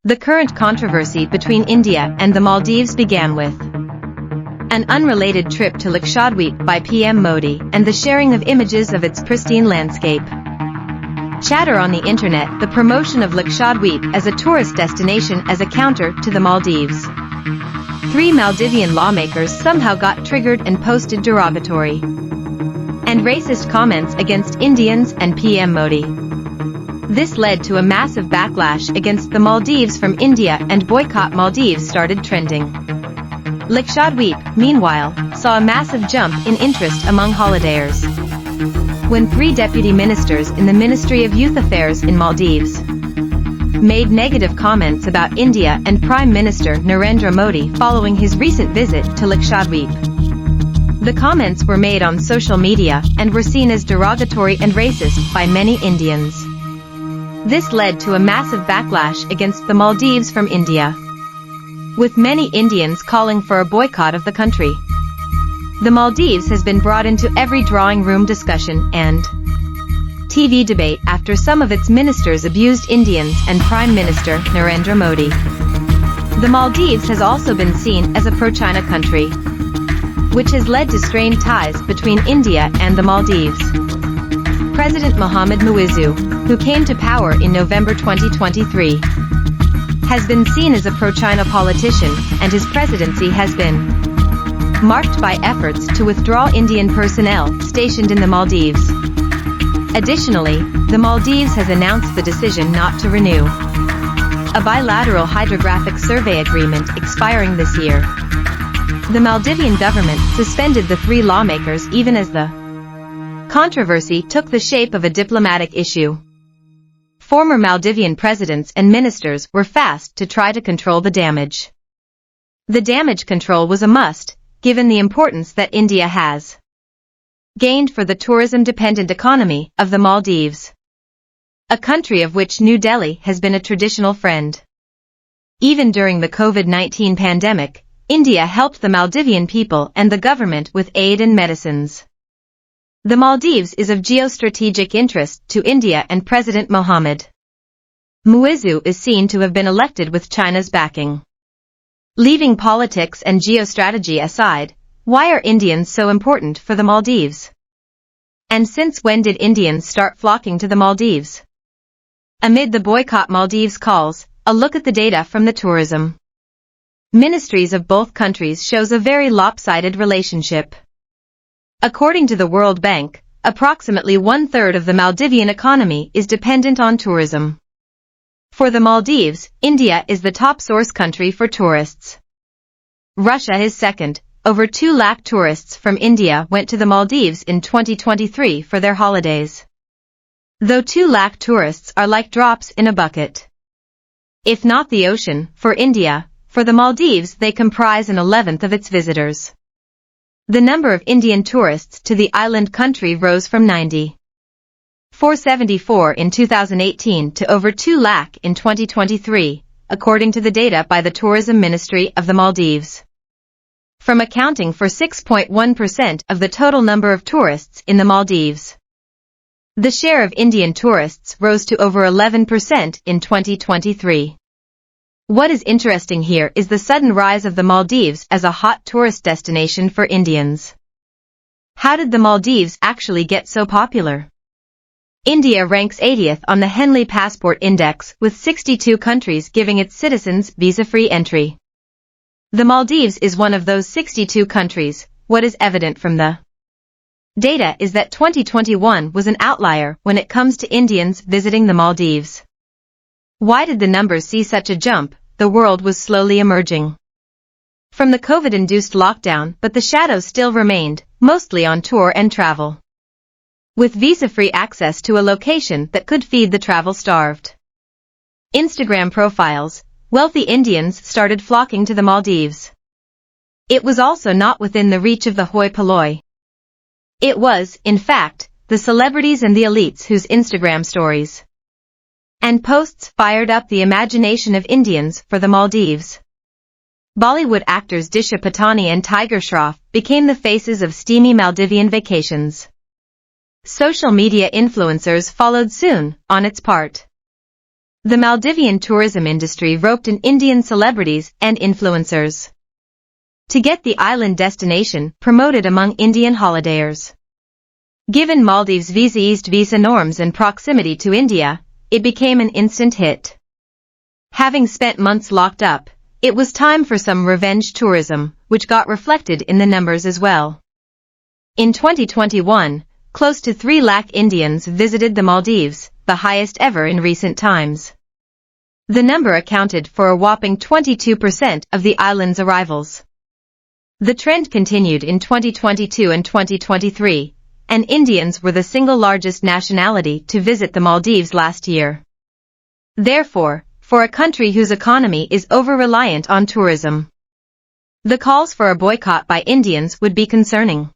The current controversy between India and the Maldives began with an unrelated trip to Lakshadweep by PM Modi and the sharing of images of its pristine landscape. Chatter on the internet, the promotion of Lakshadweep as a tourist destination as a counter to the Maldives. 3 Maldivian lawmakers somehow got triggered and posted derogatory and racist comments against Indians and PM Modi. This led to a massive backlash against the Maldives from India and Boycott Maldives started trending. Lakshadweep, meanwhile, saw a massive jump in interest among holidayers when 3 deputy ministers in the Ministry of Youth Affairs in Maldives made negative comments about India and Prime Minister Narendra Modi following his recent visit to Lakshadweep. The comments were made on social media and were seen as derogatory and racist by many Indians. This led to a massive backlash against the Maldives from India, with many Indians calling for a boycott of the country. The Maldives has been brought into every drawing room discussion and TV debate after some of its ministers abused Indians and Prime Minister Narendra Modi. The Maldives has also been seen as a pro-China country, which has led to strained ties between India and the Maldives. President Mohamed Muizzu, who came to power in November 2023, has been seen as a pro-China politician, and his presidency has been marked by efforts to withdraw Indian personnel stationed in the Maldives. Additionally, the Maldives has announced the decision not to renew a bilateral hydrographic survey agreement expiring this year. The Maldivian government suspended the 3 lawmakers even as the controversy took the shape of a diplomatic issue. Former Maldivian presidents and ministers were fast to try to control the damage. The damage control was a must, given the importance that India has gained for the tourism-dependent economy of the Maldives, a country of which New Delhi has been a traditional friend. Even during the COVID-19 pandemic, India helped the Maldivian people and the government with aid and medicines. The Maldives is of geostrategic interest to India, and President Mohamed Muizzu is seen to have been elected with China's backing. Leaving politics and geostrategy aside, why are Indians so important for the Maldives? And since when did Indians start flocking to the Maldives? Amid the Boycott Maldives calls, a look at the data from the tourism ministries of both countries shows a very lopsided relationship. According to the World Bank, approximately 1/3 of the Maldivian economy is dependent on tourism. For the Maldives, India is the top source country for tourists. Russia is second. Over 2 lakh tourists from India went to the Maldives in 2023 for their holidays. Though 2 lakh tourists are like drops in a bucket, if not the ocean, for India, for the Maldives they comprise an 11th of its visitors. The number of Indian tourists to the island country rose from 474 in 2018 to over 2 lakh in 2023, according to the data by the Tourism Ministry of the Maldives, from accounting for 6.1% of the total number of tourists in the Maldives. The share of Indian tourists rose to over 11% in 2023. What is interesting here is the sudden rise of the Maldives as a hot tourist destination for Indians. How did the Maldives actually get so popular? India ranks 80th on the Henley Passport Index, with 62 countries giving its citizens visa-free entry. The Maldives is one of those 62 countries. What is evident from the data is that 2021 was an outlier when it comes to Indians visiting the Maldives. Why did the numbers see such a jump? The world was slowly emerging from the COVID-induced lockdown, but the shadows still remained, mostly on tour and travel, with visa-free access to a location that could feed the travel-starved. Instagram profiles, wealthy Indians started flocking to the Maldives. It was also not within the reach of the hoi polloi. It was, in fact, the celebrities and the elites whose Instagram stories and posts fired up the imagination of Indians for the Maldives. Bollywood actors Disha Patani and Tiger Shroff became the faces of steamy Maldivian vacations. Social media influencers followed soon, on its part. The Maldivian tourism industry roped in Indian celebrities and influencers to get the island destination promoted among Indian holidayers. Given Maldives' visa-eased visa norms and proximity to India, it became an instant hit. Having spent months locked up, it was time for some revenge tourism, which got reflected in the numbers as well. In 2021, close to 3 lakh Indians visited the Maldives, the highest ever in recent times. The number accounted for a whopping 22% of the island's arrivals. The trend continued in 2022 and 2023, and Indians were the single largest nationality to visit the Maldives last year. Therefore, for a country whose economy is over-reliant on tourism, the calls for a boycott by Indians would be concerning.